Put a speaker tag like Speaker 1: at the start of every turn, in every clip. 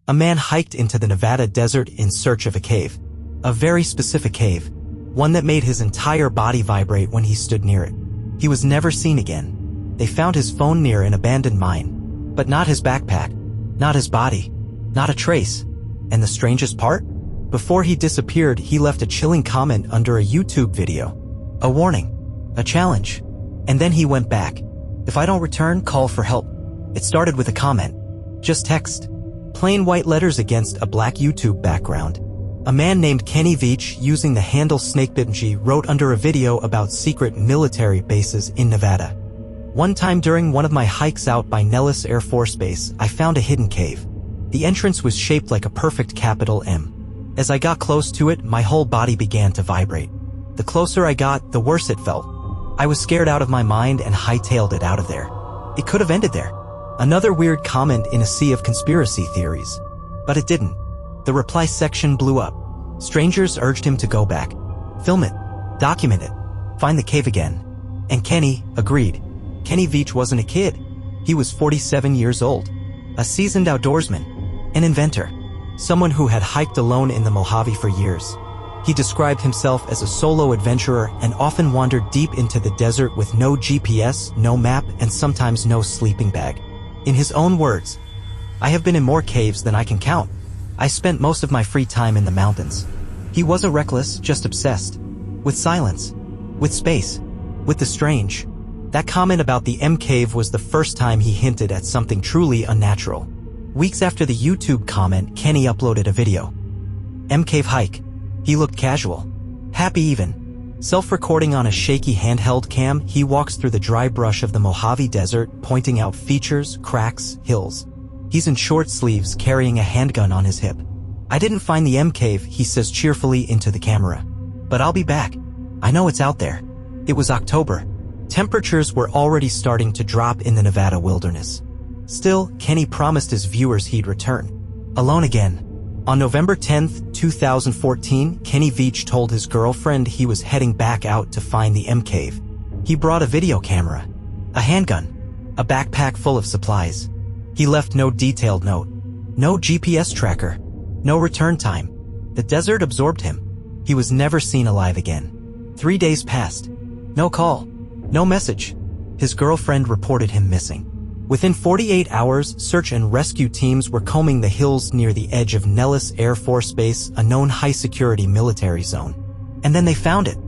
Speaker 1: A man hiked into the Nevada desert in search of a cave. A very specific cave. One that made his entire body vibrate when he stood near it. He was never seen again. They found his phone near an abandoned mine. But not his backpack. Not his body. Not a trace. And the strangest part? Before he disappeared, he left a chilling comment under a YouTube video. A warning. A challenge. And then he went back. If I don't return, call for help. It started with a comment. Just text. Plain white letters against a black YouTube background. A man named Kenny Veach, using the handle SnakeBitNG, wrote under a video about secret military bases in Nevada. One time during one of my hikes out by Nellis Air Force Base, I found a hidden cave. The entrance was shaped like a perfect capital M. As I got close to it, my whole body began to vibrate. The closer I got, the worse it felt. I was scared out of my mind and hightailed it out of there. It could have ended there. Another weird comment in a sea of conspiracy theories. But it didn't. The reply section blew up. Strangers urged him to go back. Film it. Document it. Find the cave again. And Kenny agreed. Kenny Veach wasn't a kid. He was 47 years old. A seasoned outdoorsman. An inventor. Someone who had hiked alone in the Mojave for years. He described himself as a solo adventurer and often wandered deep into the desert with no GPS, no map, and sometimes no sleeping bag. In his own words, "I have been in more caves than I can count. I spent most of my free time in the mountains." He wasn't reckless, just obsessed. With silence. With space. With the strange. That comment about the M cave was the first time he hinted at something truly unnatural. Weeks after the YouTube comment, Kenny uploaded a video. M cave hike. He looked casual. Happy even. Self-recording on a shaky handheld cam, he walks through the dry brush of the Mojave Desert, pointing out features, cracks, hills. He's in short sleeves, carrying a handgun on his hip. "I didn't find the M cave," he says cheerfully into the camera. "But I'll be back. I know it's out there." It was October. Temperatures were already starting to drop in the Nevada wilderness. Still, Kenny promised his viewers he'd return. Alone again. On November 10th, 2014, Kenny Veach told his girlfriend he was heading back out to find the M cave. He brought a video camera, a handgun, a backpack full of supplies. He left no detailed note, no GPS tracker, no return time. The desert absorbed him. He was never seen alive again. 3 days passed. No call, no message. His girlfriend reported him missing. Within 48 hours, search and rescue teams were combing the hills near the edge of Nellis Air Force Base, a known high-security military zone. And then they found it.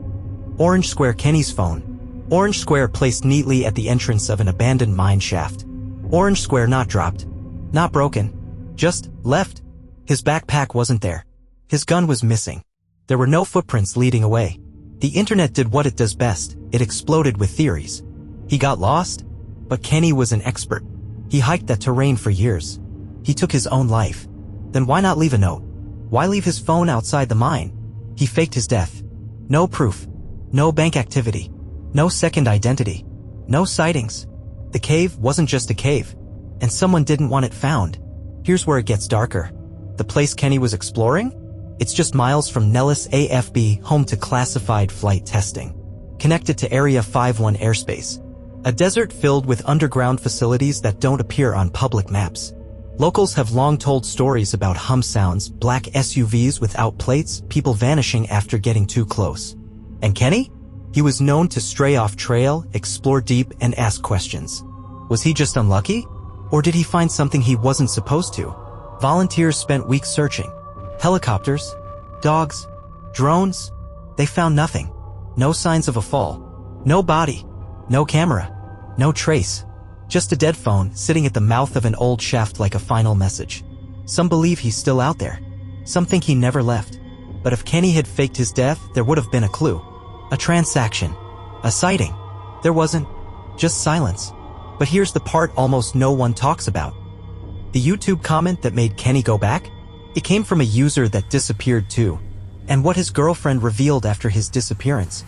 Speaker 1: Orange Square, Kenny's phone. Orange Square placed neatly at the entrance of an abandoned mine shaft. Orange Square not dropped. Not broken. Just left. His backpack wasn't there. His gun was missing. There were no footprints leading away. The internet did what it does best. It exploded with theories. He got lost? But Kenny was an expert. He hiked that terrain for years. He took his own life. Then why not leave a note? Why leave his phone outside the mine? He faked his death. No proof. No bank activity. No second identity. No sightings. The cave wasn't just a cave. And someone didn't want it found. Here's where it gets darker. The place Kenny was exploring? It's just miles from Nellis AFB, home to classified flight testing. Connected to Area 51 airspace. A desert filled with underground facilities that don't appear on public maps. Locals have long told stories about hum sounds, black SUVs without plates, people vanishing after getting too close. And Kenny? He was known to stray off trail, explore deep, and ask questions. Was he just unlucky? Or did he find something he wasn't supposed to? Volunteers spent weeks searching. Helicopters, dogs, drones. They found nothing. No signs of a fall. No body. No camera. No trace. Just a dead phone sitting at the mouth of an old shaft like a final message. Some believe he's still out there. Some think he never left. But if Kenny had faked his death, there would have been a clue. A transaction. A sighting. There wasn't. Just silence. But here's the part almost no one talks about. The YouTube comment that made Kenny go back? It came from a user that disappeared too. And what his girlfriend revealed after his disappearance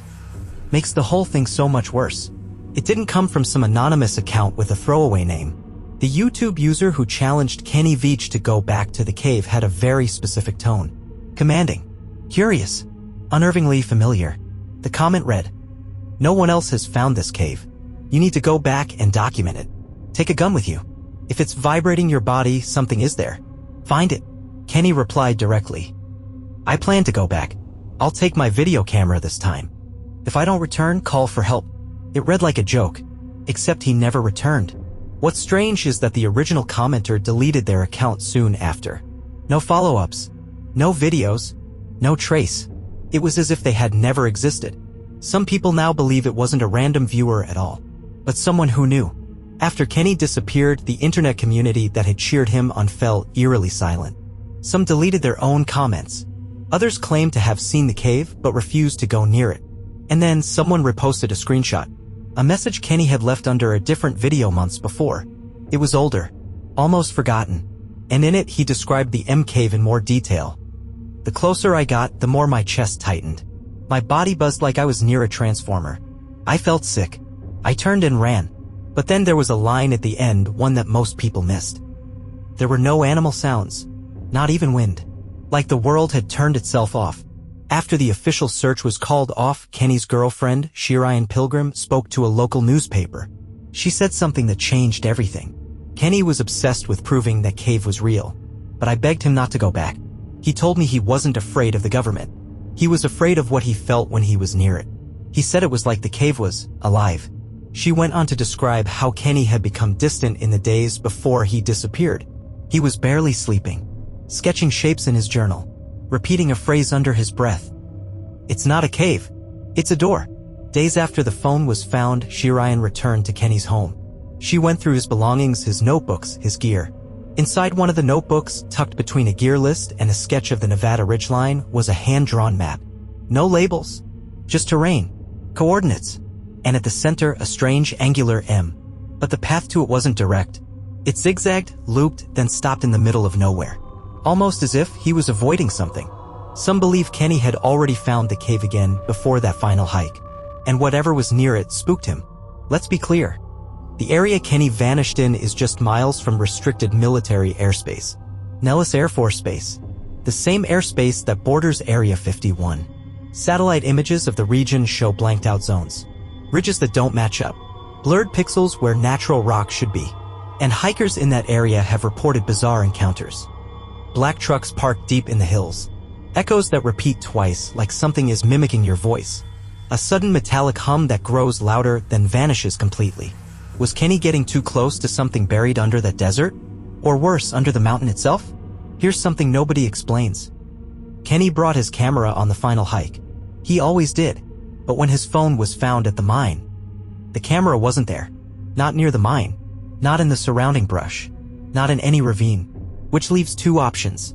Speaker 1: makes the whole thing so much worse. It didn't come from some anonymous account with a throwaway name. The YouTube user who challenged Kenny Veach to go back to the cave had a very specific tone. Commanding. Curious. Unnervingly familiar. The comment read, "No one else has found this cave. You need to go back and document it. Take a gun with you. If it's vibrating your body, something is there. Find it. Kenny replied directly. I plan to go back. I'll take my video camera this time. If I don't return, call for help. It read like a joke, except he never returned. What's strange is that the original commenter deleted their account soon after. No follow-ups, no videos, no trace. It was as if they had never existed. Some people now believe it wasn't a random viewer at all, but someone who knew. After Kenny disappeared, the internet community that had cheered him on fell eerily silent. Some deleted their own comments. Others claimed to have seen the cave but refused to go near it. And then someone reposted a screenshot. A message Kenny had left under a different video months before. It was older, almost forgotten, and in it he described the M cave in more detail. The closer I got, the more my chest tightened. My body buzzed like I was near a transformer. I felt sick. I turned and ran. But then there was a line at the end, one that most people missed. There were no animal sounds, not even wind. Like the world had turned itself off. After the official search was called off, Kenny's girlfriend, Shireen Pilgrim, spoke to a local newspaper. She said something that changed everything. Kenny was obsessed with proving that cave was real, but I begged him not to go back. He told me he wasn't afraid of the government. He was afraid of what he felt when he was near it. He said it was like the cave was alive. She went on to describe how Kenny had become distant in the days before he disappeared. He was barely sleeping, sketching shapes in his journal, repeating a phrase under his breath. It's not a cave. It's a door. Days after the phone was found, Shireen returned to Kenny's home. She went through his belongings, his notebooks, his gear. Inside one of the notebooks, tucked between a gear list and a sketch of the Nevada ridgeline, was a hand-drawn map. No labels, just terrain, coordinates, and at the center a strange angular M. But the path to it wasn't direct. It zigzagged, looped, then stopped in the middle of nowhere. Almost as if he was avoiding something. Some believe Kenny had already found the cave again before that final hike, and whatever was near it spooked him. Let's be clear. The area Kenny vanished in is just miles from restricted military airspace. Nellis Air Force Base. The same airspace that borders Area 51. Satellite images of the region show blanked out zones. Ridges that don't match up. Blurred pixels where natural rock should be. And hikers in that area have reported bizarre encounters. Black trucks parked deep in the hills. Echoes that repeat twice like something is mimicking your voice. A sudden metallic hum that grows louder then vanishes completely. Was Kenny getting too close to something buried under that desert? Or worse, under the mountain itself? Here's something nobody explains. Kenny brought his camera on the final hike. He always did. But when his phone was found at the mine, the camera wasn't there. Not near the mine. Not in the surrounding brush. Not in any ravine. Which leaves two options.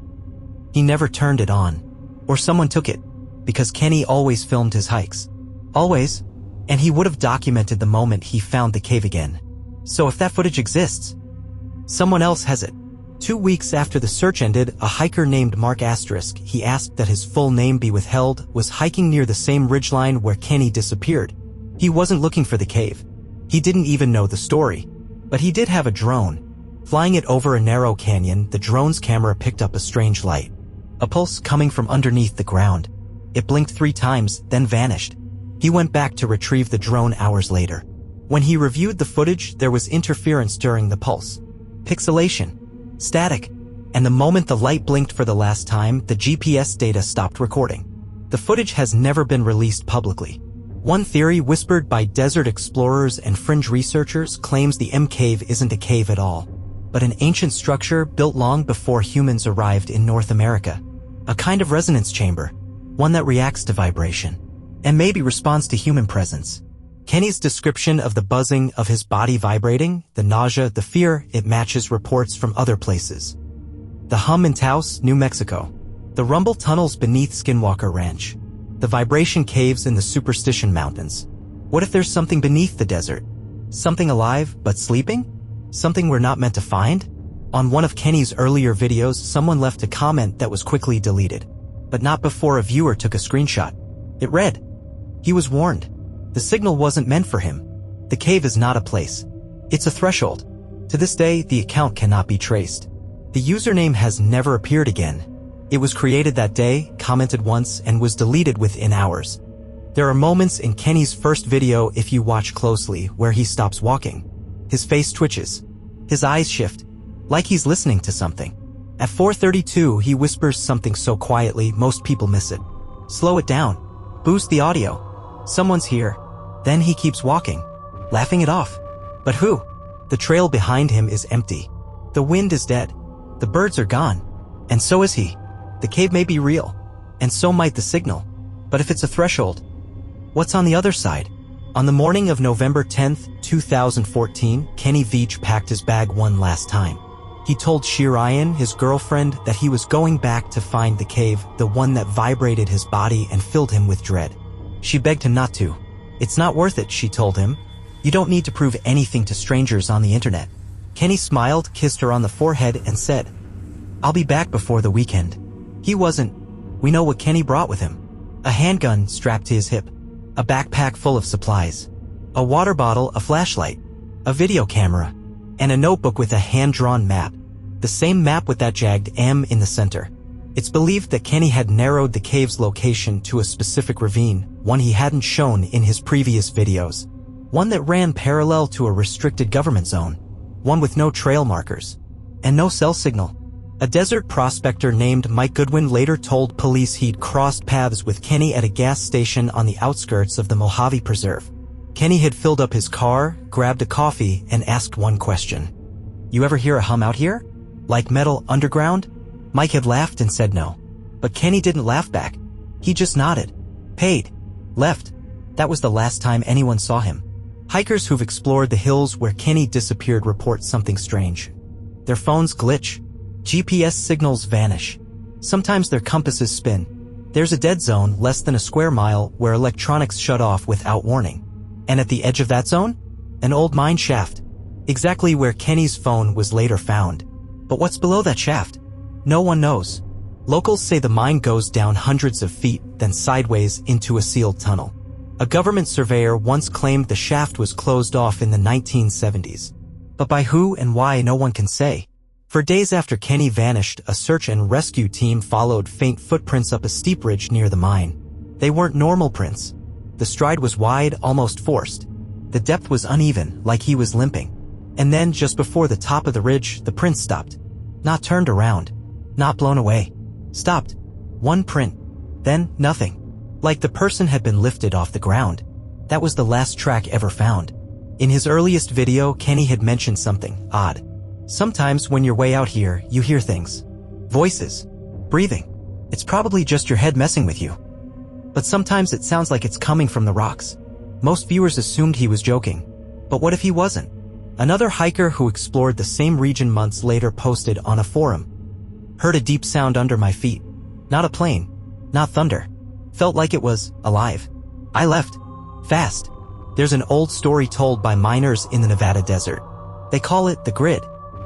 Speaker 1: He never turned it on. Or someone took it. Because Kenny always filmed his hikes. Always. And he would have documented the moment he found the cave again. So if that footage exists, someone else has it. 2 weeks after the search ended, a hiker named Mark Asterisk, he asked that his full name be withheld, was hiking near the same ridgeline where Kenny disappeared. He wasn't looking for the cave. He didn't even know the story. But he did have a drone. Flying it over a narrow canyon, the drone's camera picked up a strange light. A pulse coming from underneath the ground. It blinked 3 times, then vanished. He went back to retrieve the drone hours later. When he reviewed the footage, there was interference during the pulse. Pixelation. Static. And the moment the light blinked for the last time, the GPS data stopped recording. The footage has never been released publicly. One theory whispered by desert explorers and fringe researchers claims the M cave isn't a cave at all, but an ancient structure built long before humans arrived in North America. A kind of resonance chamber, one that reacts to vibration, and maybe responds to human presence. Kenny's description of the buzzing of his body vibrating, the nausea, the fear, it matches reports from other places. The hum in Taos, New Mexico. The rumble tunnels beneath Skinwalker Ranch. The vibration caves in the Superstition Mountains. What if there's something beneath the desert? Something alive, but sleeping? Something we're not meant to find? On one of Kenny's earlier videos, someone left a comment that was quickly deleted. But not before a viewer took a screenshot. It read, "He was warned. The signal wasn't meant for him. The cave is not a place. It's a threshold." To this day, the account cannot be traced. The username has never appeared again. It was created that day, commented once, and was deleted within hours. There are moments in Kenny's first video, if you watch closely, where he stops walking. His face twitches. His eyes shift, like he's listening to something. At 4:32, he whispers something so quietly most people miss it. Slow it down. Boost the audio. Someone's here. Then he keeps walking, laughing it off. But who? The trail behind him is empty. The wind is dead. The birds are gone. And so is he. The cave may be real. And so might the signal. But if it's a threshold, what's on the other side? On the morning of November 10th, 2014, Kenny Veach packed his bag one last time. He told Shirayan, his girlfriend, that he was going back to find the cave, the one that vibrated his body and filled him with dread. She begged him not to. It's not worth it, she told him. You don't need to prove anything to strangers on the internet. Kenny smiled, kissed her on the forehead, and said, I'll be back before the weekend. He wasn't. We know what Kenny brought with him. A handgun strapped to his hip. A backpack full of supplies. A water bottle, a flashlight. A video camera. And a notebook with a hand-drawn map. The same map with that jagged M in the center. It's believed that Kenny had narrowed the cave's location to a specific ravine, one he hadn't shown in his previous videos. One that ran parallel to a restricted government zone. One with no trail markers. And no cell signal. A desert prospector named Mike Goodwin later told police he'd crossed paths with Kenny at a gas station on the outskirts of the Mojave Preserve. Kenny had filled up his car, grabbed a coffee, and asked one question. You ever hear a hum out here? Like metal underground? Mike had laughed and said no. But Kenny didn't laugh back. He just nodded, paid, left. That was the last time anyone saw him. Hikers who've explored the hills where Kenny disappeared report something strange. Their phones glitch. GPS signals vanish. Sometimes their compasses spin. There's a dead zone less than a square mile where electronics shut off without warning. And at the edge of that zone? An old mine shaft. Exactly where Kenny's phone was later found. But what's below that shaft? No one knows. Locals say the mine goes down hundreds of feet, then sideways into a sealed tunnel. A government surveyor once claimed the shaft was closed off in the 1970s. But by who and why, no one can say. For days after Kenny vanished, a search and rescue team followed faint footprints up a steep ridge near the mine. They weren't normal prints. The stride was wide, almost forced. The depth was uneven, like he was limping. And then, just before the top of the ridge, the print stopped. Not turned around. Not blown away. Stopped. One print. Then, nothing. Like the person had been lifted off the ground. That was the last track ever found. In his earliest video, Kenny had mentioned something odd. Sometimes when you're way out here, you hear things. Voices. Breathing. It's probably just your head messing with you. But sometimes it sounds like it's coming from the rocks. Most viewers assumed he was joking. But what if he wasn't? Another hiker who explored the same region months later posted on a forum. Heard a deep sound under my feet. Not a plane. Not thunder. Felt like it was alive. I left. Fast. There's an old story told by miners in the Nevada desert. They call it the grid.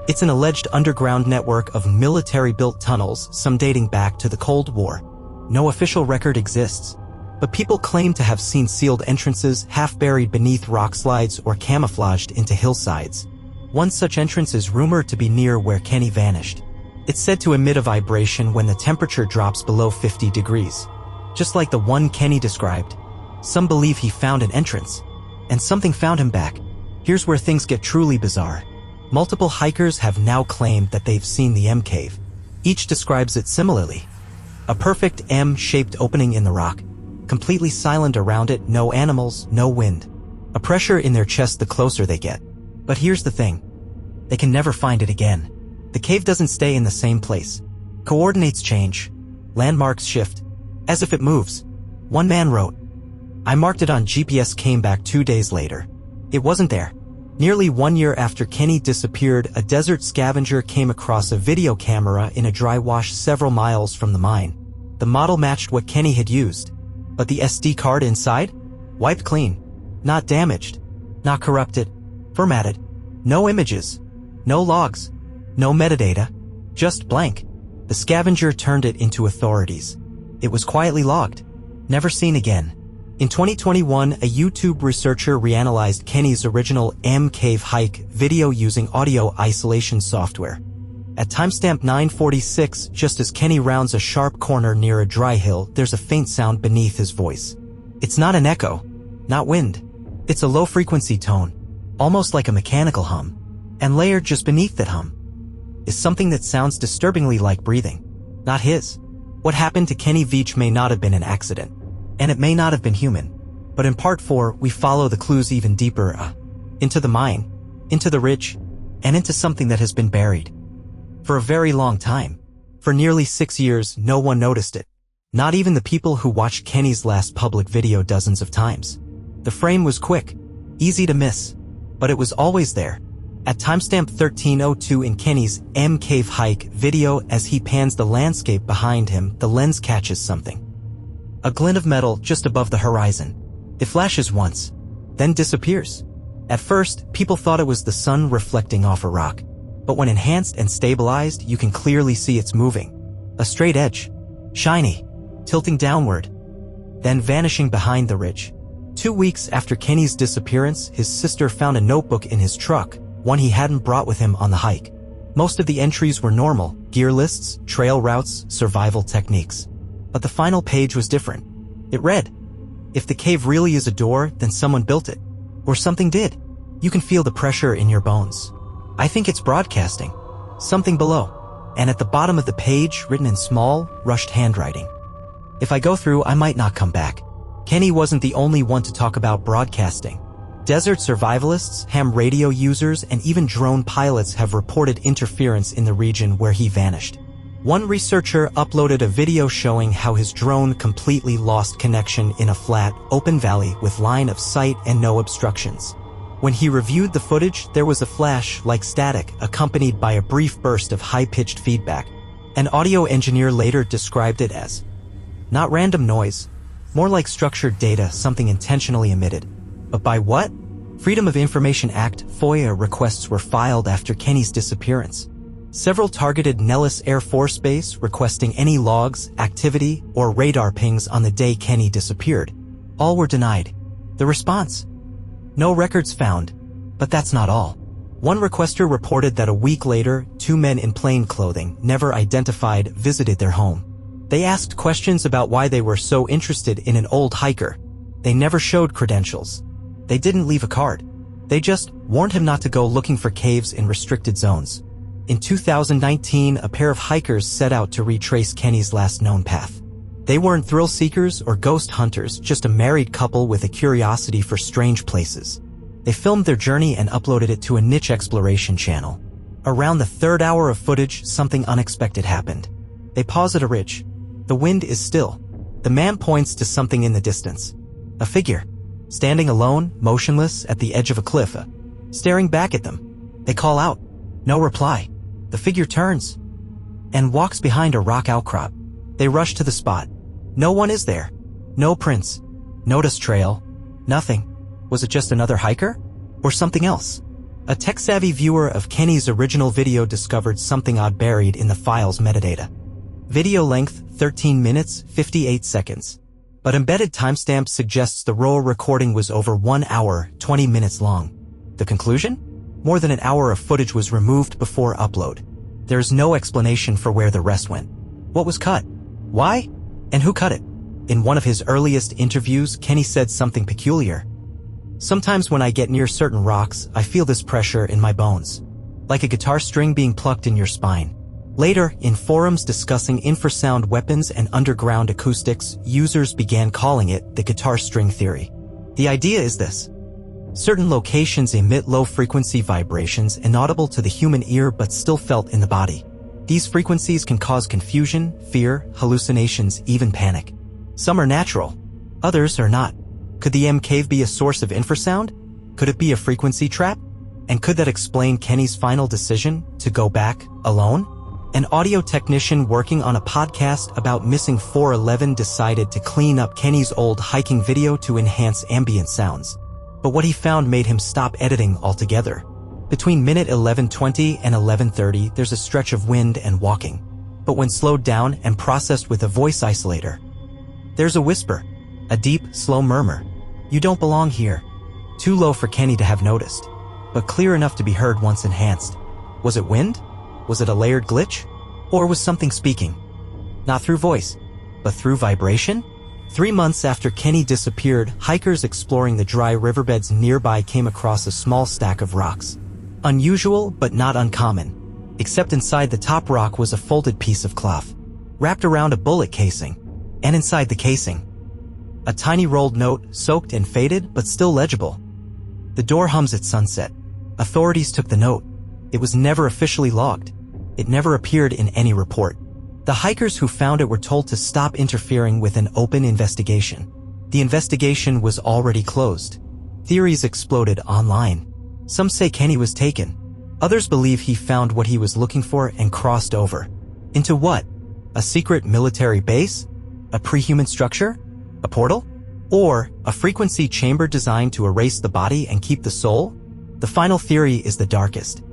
Speaker 1: It's an alleged underground network of military-built tunnels, some dating back to the Cold War. No official record exists. But people claim to have seen sealed entrances half buried beneath rock slides or camouflaged into hillsides. One such entrance is rumored to be near where Kenny vanished. It's said to emit a vibration when the temperature drops below 50 degrees. Just like the one Kenny described. Some believe he found an entrance. And something found him back. Here's where things get truly bizarre. Multiple hikers have now claimed that they've seen the M cave. Each describes it similarly. A perfect M-shaped opening in the rock. Completely silent around it, no animals, no wind. A pressure in their chest the closer they get. But here's the thing. They can never find it again. The cave doesn't stay in the same place. Coordinates change. Landmarks shift. As if it moves. One man wrote, I marked it on GPS, came back 2 days later. It wasn't there. Nearly 1 year after Kenny disappeared, a desert scavenger came across a video camera in a dry wash several miles from the mine. The model matched what Kenny had used. But the SD card inside? Wiped clean. Not damaged. Not corrupted. Formatted. No images. No logs. No metadata. Just blank. The scavenger turned it into authorities. It was quietly logged. Never seen again. In 2021, a YouTube researcher reanalyzed Kenny's original M cave hike video using audio isolation software. At timestamp 9:46, just as Kenny rounds a sharp corner near a dry hill, there's a faint sound beneath his voice. It's not an echo, not wind. It's a low-frequency tone, almost like a mechanical hum. And layered just beneath that hum, is something that sounds disturbingly like breathing. Not his. What happened to Kenny Veach may not have been an accident, and it may not have been human. But in part 4, we follow the clues even deeper, into the mine, into the ridge, and into something that has been buried. For a very long time. For nearly 6 years, no one noticed it. Not even the people who watched Kenny's last public video dozens of times. The frame was quick, easy to miss, but it was always there. At timestamp 13:02 in Kenny's cave hike video, as he pans the landscape behind him, the lens catches something. A glint of metal just above the horizon. It flashes once, then disappears. At first, people thought it was the sun reflecting off a rock, but when enhanced and stabilized, you can clearly see it's moving. A straight edge, shiny, tilting downward, then vanishing behind the ridge. 2 weeks after Kenny's disappearance, his sister found a notebook in his truck, one he hadn't brought with him on the hike. Most of the entries were normal, gear lists, trail routes, survival techniques. But the final page was different. It read, "If the cave really is a door, then someone built it. Or something did. You can feel the pressure in your bones. I think it's broadcasting. Something below." And at the bottom of the page, written in small, rushed handwriting, "If I go through, I might not come back." Kenny wasn't the only one to talk about broadcasting. Desert survivalists, ham radio users, and even drone pilots have reported interference in the region where he vanished. One researcher uploaded a video showing how his drone completely lost connection in a flat, open valley with line of sight and no obstructions. When he reviewed the footage, there was a flash like static, accompanied by a brief burst of high-pitched feedback. An audio engineer later described it as not random noise, more like structured data, something intentionally emitted. But by what? Freedom of Information Act (FOIA) requests were filed after Kenny's disappearance. Several targeted Nellis Air Force Base, requesting any logs, activity, or radar pings on the day Kenny disappeared. All were denied. The response? No records found. But that's not all. One requester reported that a week later, 2 men in plain clothing, never identified, visited their home. They asked questions about why they were so interested in an old hiker. They never showed credentials. They didn't leave a card. They just warned him not to go looking for caves in restricted zones. In 2019, a pair of hikers set out to retrace Kenny's last known path. They weren't thrill seekers or ghost hunters, just a married couple with a curiosity for strange places. They filmed their journey and uploaded it to a niche exploration channel. Around the 3rd hour of footage, something unexpected happened. They pause at a ridge. The wind is still. The man points to something in the distance. A figure, standing alone, motionless, at the edge of a cliff, staring back at them. They call out. No reply. The figure turns and walks behind a rock outcrop. They rush to the spot. No one is there. No prints. No dust trail. Nothing. Was it just another hiker? Or something else? A tech-savvy viewer of Kenny's original video discovered something odd buried in the file's metadata. Video length, 13 minutes, 58 seconds. But embedded timestamp suggests the raw recording was over 1 hour, 20 minutes long. The conclusion? More than an hour of footage was removed before upload. There is no explanation for where the rest went. What was cut? Why? And who cut it? In one of his earliest interviews, Kenny said something peculiar. "Sometimes when I get near certain rocks, I feel this pressure in my bones. Like a guitar string being plucked in your spine." Later, in forums discussing infrasound weapons and underground acoustics, users began calling it the guitar string theory. The idea is this. Certain locations emit low-frequency vibrations inaudible to the human ear but still felt in the body. These frequencies can cause confusion, fear, hallucinations, even panic. Some are natural. Others are not. Could the cave be a source of infrasound? Could it be a frequency trap? And could that explain Kenny's final decision to go back alone? An audio technician working on a podcast about missing 411 decided to clean up Kenny's old hiking video to enhance ambient sounds. But what he found made him stop editing altogether. Between minute 11:20 and 11:30, there's a stretch of wind and walking. But when slowed down and processed with a voice isolator, there's a whisper, a deep, slow murmur. You don't belong here. Too low for Kenny to have noticed, but clear enough to be heard once enhanced. Was it wind? Was it a layered glitch? Or was something speaking? Not through voice, but through vibration? 3 months after Kenny disappeared, hikers exploring the dry riverbeds nearby came across a small stack of rocks. Unusual, but not uncommon. except inside the top rock was a folded piece of cloth, wrapped around a bullet casing, and inside the casing, a tiny rolled note, soaked and faded but still legible. The door hums at sunset. Authorities took the note. It was never officially logged. It never appeared in any report. The hikers who found it were told to stop interfering with an open investigation. The investigation was already closed. Theories exploded online. Some say Kenny was taken. Others believe he found what he was looking for and crossed over. Into what? A secret military base? A pre-human structure? A portal? Or a frequency chamber designed to erase the body and keep the soul? The final theory is the darkest.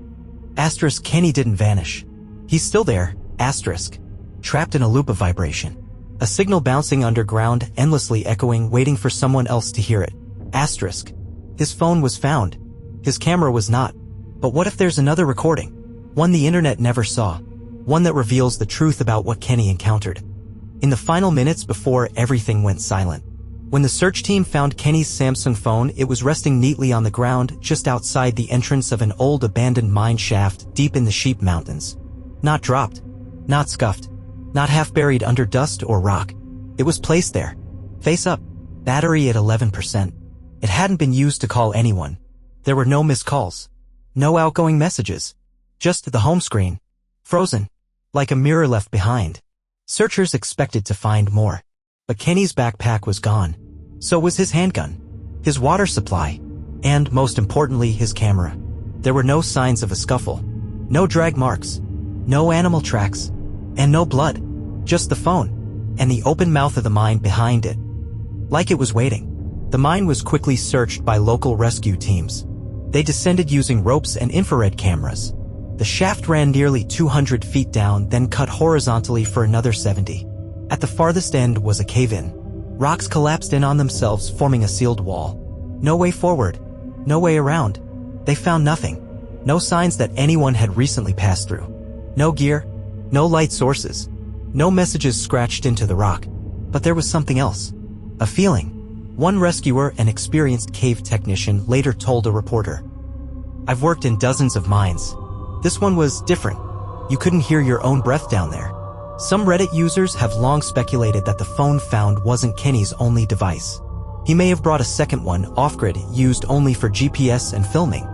Speaker 1: Asterisk, Kenny didn't vanish. He's still there, asterisk, trapped in a loop of vibration. A signal bouncing underground, endlessly echoing, waiting for someone else to hear it. Asterisk. His phone was found. His camera was not. But what if there's another recording? One the internet never saw. One that reveals the truth about what Kenny encountered. In the final minutes before everything went silent, when the search team found Kenny's Samsung phone, it was resting neatly on the ground just outside the entrance of an old abandoned mine shaft deep in the Sheep Mountains. Not dropped, not scuffed, not half buried under dust or rock. It was placed there, face up, battery at 11%. It hadn't been used to call anyone. There were no missed calls, no outgoing messages, just the home screen, frozen, like a mirror left behind. Searchers expected to find more. But Kenny's backpack was gone. So was his handgun, his water supply, and, most importantly, his camera. There were no signs of a scuffle, no drag marks, no animal tracks, and no blood. Just the phone, and the open mouth of the mine behind it. Like it was waiting. The mine was quickly searched by local rescue teams. They descended using ropes and infrared cameras. The shaft ran nearly 200 feet down, then cut horizontally for another 70. At the farthest end was a cave-in. Rocks collapsed in on themselves, forming a sealed wall. No way forward, no way around. They found nothing. No signs that anyone had recently passed through. No gear, no light sources, no messages scratched into the rock. But there was something else. A feeling. One rescuer, an experienced cave technician, later told a reporter, "I've worked in dozens of mines. This one was different. You couldn't hear your own breath down there." Some Reddit users have long speculated that the phone found wasn't Kenny's only device. He may have brought a second one, off-grid, used only for GPS and filming.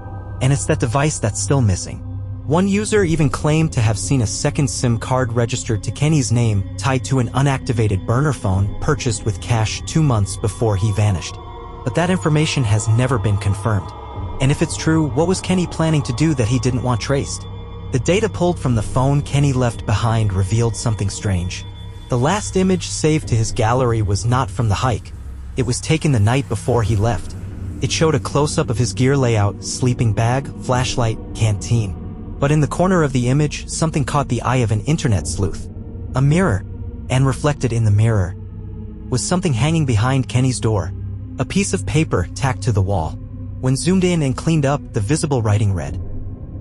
Speaker 1: And it's that device that's still missing. One user even claimed to have seen a second SIM card registered to Kenny's name tied to an unactivated burner phone purchased with cash 2 months before he vanished. But that information has never been confirmed. And if it's true, what was Kenny planning to do that he didn't want traced? The data pulled from the phone Kenny left behind revealed something strange. The last image saved to his gallery was not from the hike. It was taken the night before he left. It showed a close-up of his gear layout, sleeping bag, flashlight, canteen. But in the corner of the image, something caught the eye of an internet sleuth. A mirror. And reflected in the mirror was something hanging behind Kenny's door. A piece of paper tacked to the wall. When zoomed in and cleaned up, the visible writing read,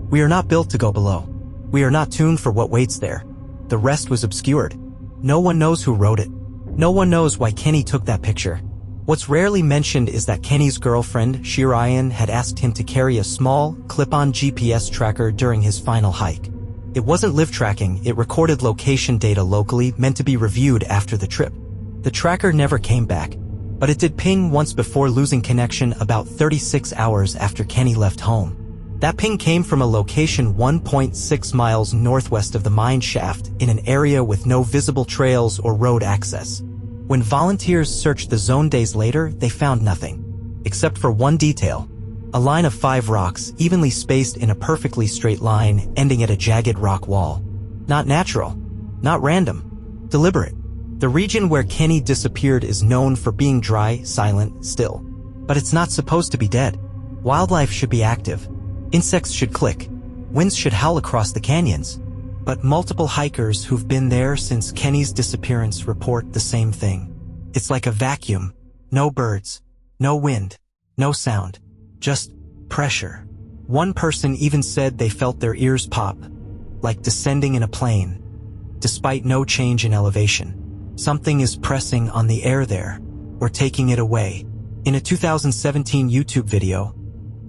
Speaker 1: "We are not built to go below. We are not tuned for what waits there." The rest was obscured. No one knows who wrote it. No one knows why Kenny took that picture. What's rarely mentioned is that Kenny's girlfriend, Shirayan, had asked him to carry a small, clip-on GPS tracker during his final hike. It wasn't live tracking, it recorded location data locally, meant to be reviewed after the trip. The tracker never came back, but it did ping once before losing connection about 36 hours after Kenny left home. That ping came from a location 1.6 miles northwest of the mine shaft in an area with no visible trails or road access. When volunteers searched the zone days later, they found nothing. Except for one detail. A line of 5 rocks, evenly spaced in a perfectly straight line, ending at a jagged rock wall. Not natural. Not random. Deliberate. The region where Kenny disappeared is known for being dry, silent, still. But it's not supposed to be dead. Wildlife should be active. Insects should click. Winds should howl across the canyons. But multiple hikers who've been there since Kenny's disappearance report the same thing. It's like a vacuum. No birds. No wind. No sound. Just pressure. One person even said they felt their ears pop, like descending in a plane. Despite no change in elevation, something is pressing on the air there, or taking it away. In a 2017 YouTube video,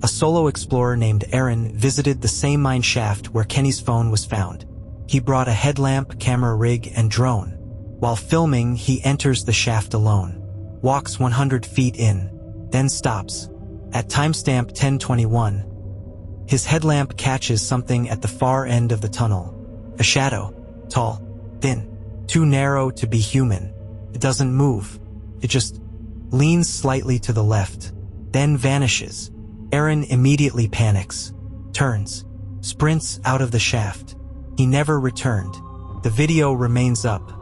Speaker 1: A solo explorer named Aaron visited the same mine shaft where Kenny's phone was found. He brought a headlamp, camera rig, and drone. While filming, he enters the shaft alone, walks 100 feet in, then stops. At timestamp 10:21, his headlamp catches something at the far end of the tunnel. A shadow, tall, thin, too narrow to be human. It doesn't move. It just leans slightly to the left, then vanishes. Aaron immediately panics, turns, sprints out of the shaft. He never returned. The video remains up,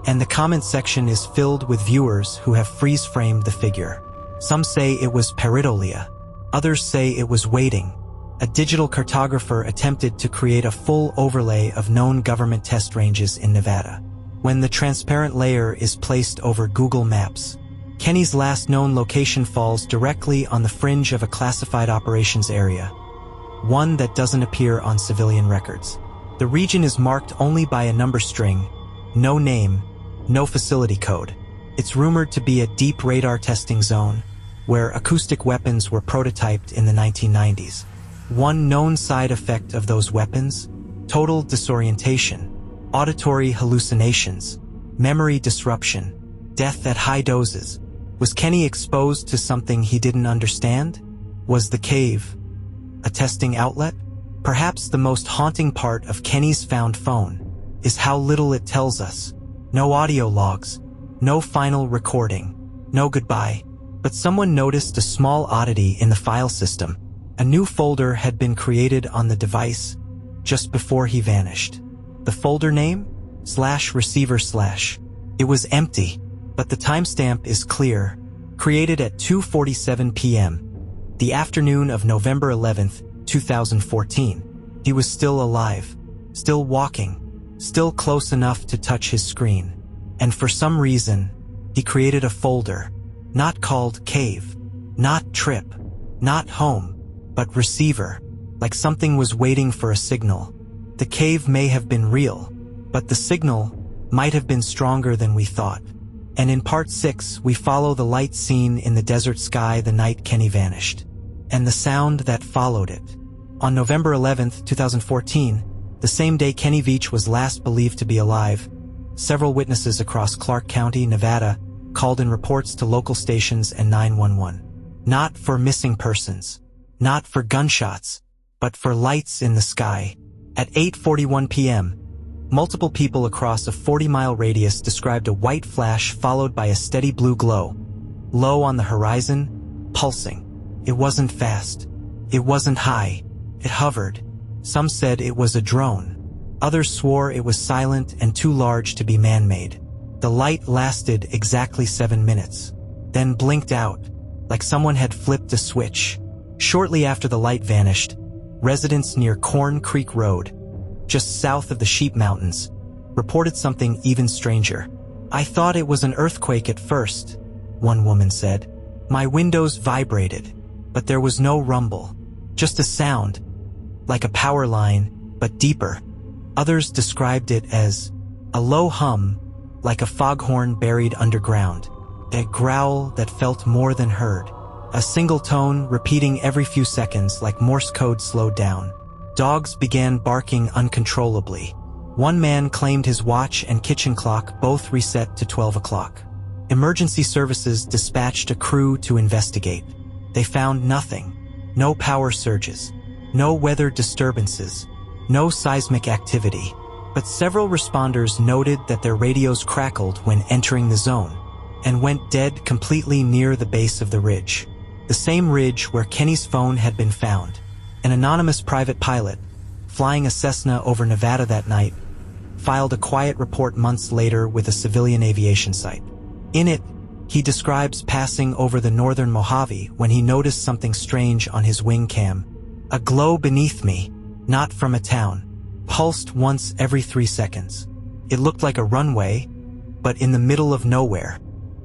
Speaker 1: and the comment section is filled with viewers who have freeze-framed the figure. Some say it was pareidolia. Others say it was waiting. A digital cartographer attempted to create a full overlay of known government test ranges in Nevada. When the transparent layer is placed over Google Maps, Kenny's last known location falls directly on the fringe of a classified operations area, one that doesn't appear on civilian records. The region is marked only by a number string, no name, no facility code. It's rumored to be a deep radar testing zone, where acoustic weapons were prototyped in the 1990s. One known side effect of those weapons: total disorientation, auditory hallucinations, memory disruption, death at high doses. Was Kenny exposed to something he didn't understand? Was the cave a testing outlet? Perhaps the most haunting part of Kenny's found phone is how little it tells us. No audio logs, no final recording, no goodbye. But someone noticed a small oddity in the file system. A new folder had been created on the device just before he vanished. The folder name? /receiver/. It was empty, but the timestamp is clear. Created at 2:47 p.m., the afternoon of November 11th, 2014. He was still alive, still walking, still close enough to touch his screen. And for some reason, he created a folder, not called Cave, not Trip, not Home, but Receiver, like something was waiting for a signal. The cave may have been real, but the signal might have been stronger than we thought. And in part 6, we follow the light seen in the desert sky the night Kenny vanished, and the sound that followed it. On November 11th, 2014, the same day Kenny Veach was last believed to be alive, several witnesses across Clark County, Nevada, called in reports to local stations and 911. Not for missing persons, not for gunshots, but for lights in the sky. At 8:41 p.m., multiple people across a 40-mile radius described a white flash followed by a steady blue glow. Low on the horizon, pulsing. It wasn't fast. It wasn't high. It hovered. Some said it was a drone. Others swore it was silent and too large to be man-made. The light lasted exactly 7 minutes, then blinked out, like someone had flipped a switch. Shortly after the light vanished, residents near Corn Creek Road, just south of the Sheep Mountains, reported something even stranger. "I thought it was an earthquake at first," one woman said. "My windows vibrated, but there was no rumble, just a sound, like a power line, but deeper." Others described it as a low hum, like a foghorn buried underground, a growl that felt more than heard, a single tone repeating every few seconds like Morse code slowed down. Dogs began barking uncontrollably. One man claimed his watch and kitchen clock both reset to 12 o'clock. Emergency services dispatched a crew to investigate. They found nothing. No power surges, no weather disturbances, no seismic activity. But several responders noted that their radios crackled when entering the zone and went dead completely near the base of the ridge. The same ridge where Kenny's phone had been found. An anonymous private pilot, flying a Cessna over Nevada that night, filed a quiet report months later with a civilian aviation site. In it, he describes passing over the northern Mojave when he noticed something strange on his wing cam. A glow beneath me, not from a town, pulsed once every 3 seconds. It looked like a runway, but in the middle of nowhere.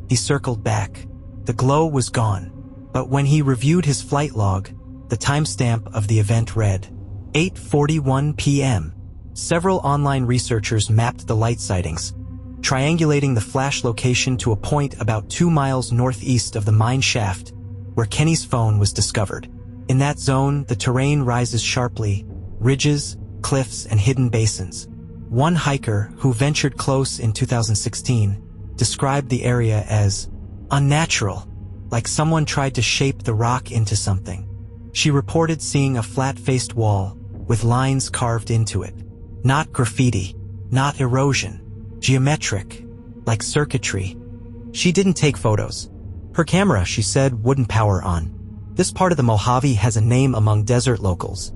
Speaker 1: He circled back. The glow was gone, but when he reviewed his flight log, the timestamp of the event read 8:41 p.m. Several online researchers mapped the light sightings, triangulating the flash location to a point about 2 miles northeast of the mine shaft where Kenny's phone was discovered. In that zone, the terrain rises sharply, ridges, cliffs, and hidden basins. One hiker, who ventured close in 2016, described the area as unnatural, like someone tried to shape the rock into something. She reported seeing a flat-faced wall with lines carved into it. Not graffiti, not erosion, geometric, like circuitry. She didn't take photos. Her camera, she said, wouldn't power on. This part of the Mojave has a name among desert locals.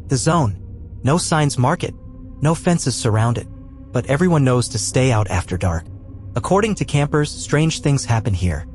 Speaker 1: The zone. No signs mark it. No fences surround it. But everyone knows to stay out after dark. According to campers, strange things happen here.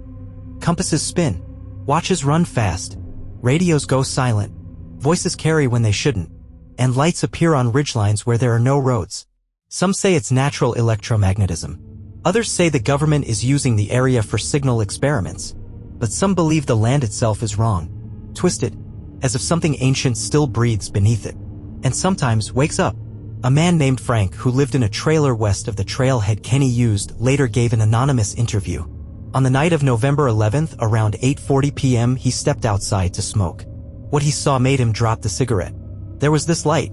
Speaker 1: Compasses spin. Watches run fast. Radios go silent. Voices carry when they shouldn't. And lights appear on ridgelines where there are no roads. Some say it's natural electromagnetism. Others say the government is using the area for signal experiments. But some believe the land itself is wrong, twisted, as if something ancient still breathes beneath it. And sometimes wakes up. A man named Frank, who lived in a trailer west of the trailhead Kenny used, later gave an anonymous interview. On the night of November 11th, around 8:40 p.m., he stepped outside to smoke. What he saw made him drop the cigarette. There was this light.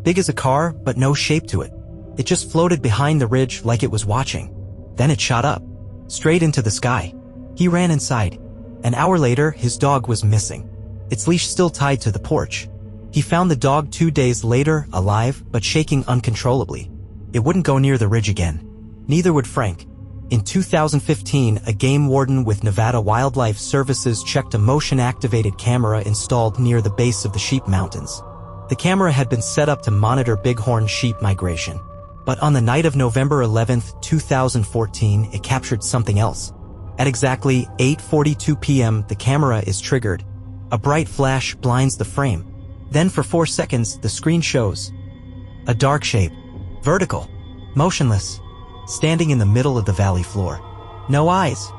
Speaker 1: Big as a car, but no shape to it. It just floated behind the ridge like it was watching. Then it shot up, straight into the sky. He ran inside. An hour later, his dog was missing. Its leash still tied to the porch. He found the dog 2 days later, alive, but shaking uncontrollably. It wouldn't go near the ridge again. Neither would Frank. In 2015, a game warden with Nevada Wildlife Services checked a motion-activated camera installed near the base of the Sheep Mountains. The camera had been set up to monitor bighorn sheep migration. But on the night of November 11, 2014, it captured something else. At exactly 8:42 p.m., the camera is triggered. A bright flash blinds the frame. Then for 4 seconds, the screen shows a dark shape, vertical, motionless, standing in the middle of the valley floor. No eyes,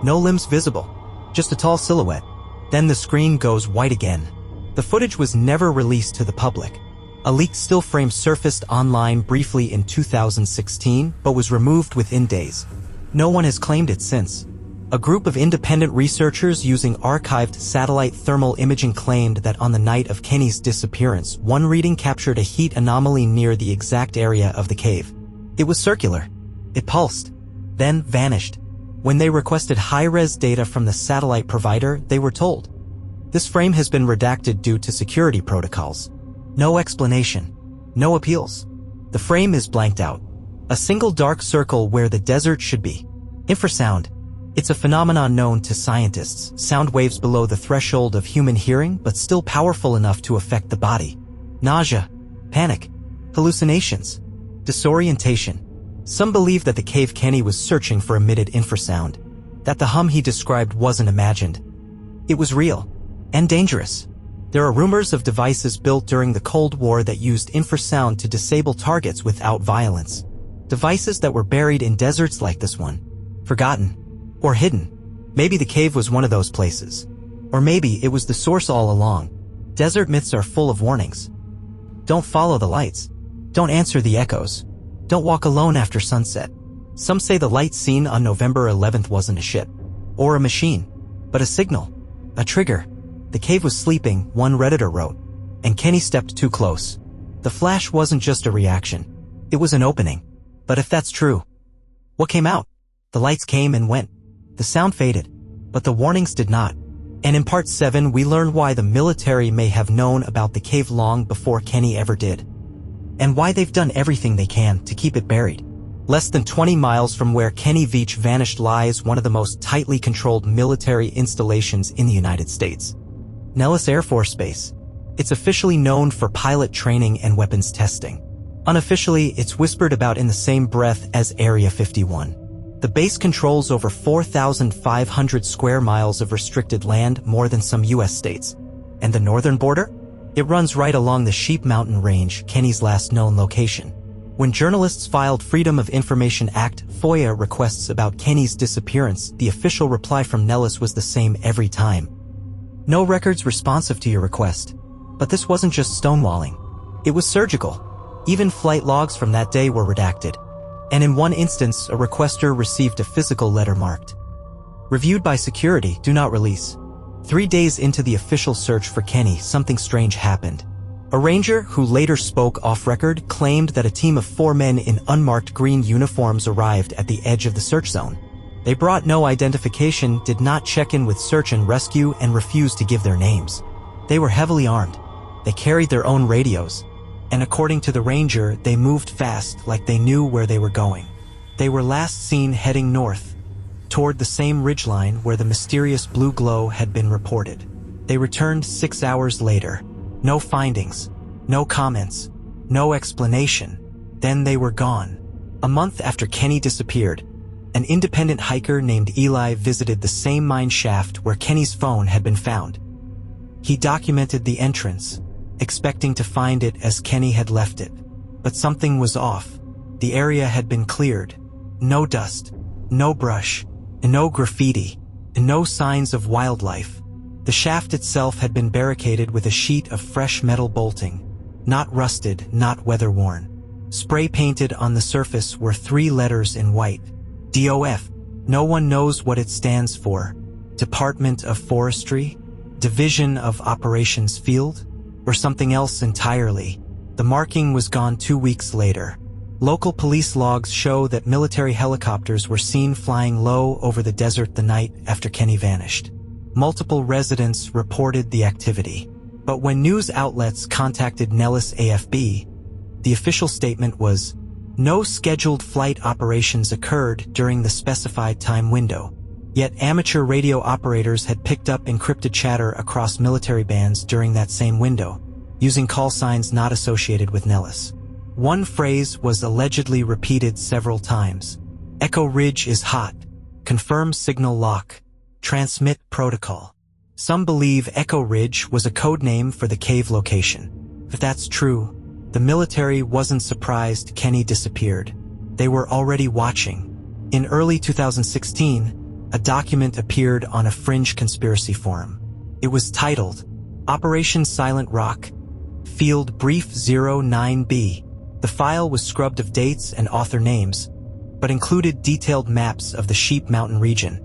Speaker 1: no limbs visible, just a tall silhouette. Then the screen goes white again. The footage was never released to the public. A leaked still frame surfaced online briefly in 2016, but was removed within days. No one has claimed it since. A group of independent researchers using archived satellite thermal imaging claimed that on the night of Kenny's disappearance, one reading captured a heat anomaly near the exact area of the cave. It was circular. It pulsed, then vanished. When they requested high-res data from the satellite provider, they were told, "This frame has been redacted due to security protocols." No explanation. No appeals. The frame is blanked out. A single dark circle where the desert should be. Infrasound. It's a phenomenon known to scientists, sound waves below the threshold of human hearing but still powerful enough to affect the body. Nausea, panic, hallucinations, disorientation. Some believe that the cave Kenny was searching for emitted infrasound, that the hum he described wasn't imagined. It was real and dangerous. There are rumors of devices built during the Cold War that used infrasound to disable targets without violence. Devices that were buried in deserts like this one, forgotten. Or hidden. Maybe the cave was one of those places. Or maybe it was the source all along. Desert myths are full of warnings. Don't follow the lights. Don't answer the echoes. Don't walk alone after sunset. Some say the light seen on November 11th wasn't a ship. Or a machine. But a signal. A trigger. The cave was sleeping, one Redditor wrote. And Kenny stepped too close. The flash wasn't just a reaction. It was an opening. But if that's true, what came out? The lights came and went. The sound faded, but the warnings did not. And in part 7, we learn why the military may have known about the cave long before Kenny ever did. And why they've done everything they can to keep it buried. Less than 20 miles from where Kenny Veach vanished lies one of the most tightly controlled military installations in the United States. Nellis Air Force Base. It's officially known for pilot training and weapons testing. Unofficially, it's whispered about in the same breath as Area 51. The base controls over 4,500 square miles of restricted land, more than some U.S. states. And the northern border? It runs right along the Sheep Mountain Range, Kenny's last known location. When journalists filed Freedom of Information Act (FOIA) requests about Kenny's disappearance, the official reply from Nellis was the same every time. No records responsive to your request. But this wasn't just stonewalling. It was surgical. Even flight logs from that day were redacted. And in one instance, a requester received a physical letter marked, "Reviewed by security, do not release." 3 days into the official search for Kenny, something strange happened. A ranger, who later spoke off-record, claimed that a team of 4 men in unmarked green uniforms arrived at the edge of the search zone. They brought no identification, did not check in with search and rescue, and refused to give their names. They were heavily armed. They carried their own radios. And according to the ranger, they moved fast, like they knew where they were going. They were last seen heading north, toward the same ridgeline where the mysterious blue glow had been reported. They returned 6 hours later. No findings, no comments, no explanation. Then they were gone. A month after Kenny disappeared, an independent hiker named Eli visited the same mine shaft where Kenny's phone had been found. He documented the entrance, expecting to find it as Kenny had left it. But something was off. The area had been cleared. No dust, no brush, and no graffiti, and no signs of wildlife. The shaft itself had been barricaded with a sheet of fresh metal bolting, not rusted, not weather-worn. Spray-painted on the surface were 3 letters in white. DOF. No one knows what it stands for. Department of Forestry? Division of Operations Field? Or something else entirely. The marking was gone 2 weeks later. Local police logs show that military helicopters were seen flying low over the desert the night after Kenny vanished. Multiple residents reported the activity. But when news outlets contacted Nellis AFB, the official statement was, no scheduled flight operations occurred during the specified time window. Yet amateur radio operators had picked up encrypted chatter across military bands during that same window, using call signs not associated with Nellis. One phrase was allegedly repeated several times. Echo Ridge is hot. Confirm signal lock. Transmit protocol. Some believe Echo Ridge was a code name for the cave location. If that's true, the military wasn't surprised Kenny disappeared. They were already watching. In early 2016, a document appeared on a fringe conspiracy forum. It was titled, Operation Silent Rock, Field Brief 09B. The file was scrubbed of dates and author names, but included detailed maps of the Sheep Mountain region,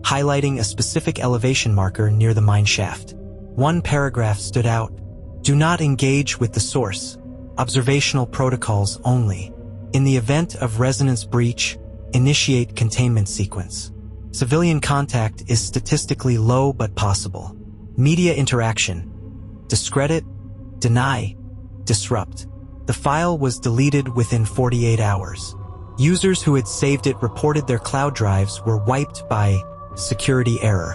Speaker 1: highlighting a specific elevation marker near the mine shaft. One paragraph stood out. Do not engage with the source. Observational protocols only. In the event of resonance breach, initiate containment sequence. Civilian contact is statistically low but possible. Media interaction. Discredit, deny, disrupt. The file was deleted within 48 hours. Users who had saved it reported their cloud drives were wiped by security error.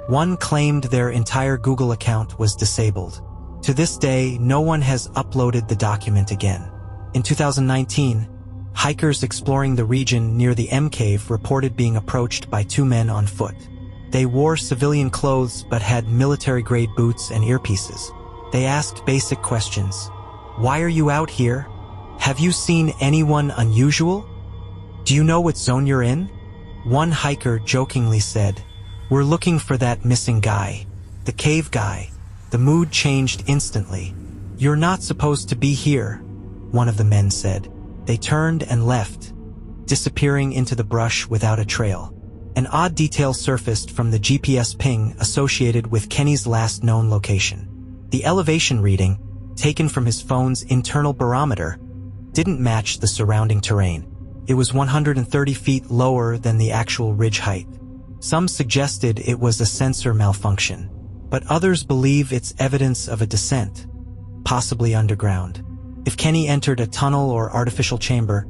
Speaker 1: One claimed their entire Google account was disabled. To this day, no one has uploaded the document again. In 2019, hikers exploring the region near the M Cave reported being approached by 2 men on foot. They wore civilian clothes but had military-grade boots and earpieces. They asked basic questions. Why are you out here? Have you seen anyone unusual? Do you know what zone you're in? One hiker jokingly said, we're looking for that missing guy, the cave guy. The mood changed instantly. You're not supposed to be here, one of the men said. They turned and left, disappearing into the brush without a trail. An odd detail surfaced from the GPS ping associated with Kenny's last known location. The elevation reading, taken from his phone's internal barometer, didn't match the surrounding terrain. It was 130 feet lower than the actual ridge height. Some suggested it was a sensor malfunction, but others believe it's evidence of a descent, possibly underground. If Kenny entered a tunnel or artificial chamber,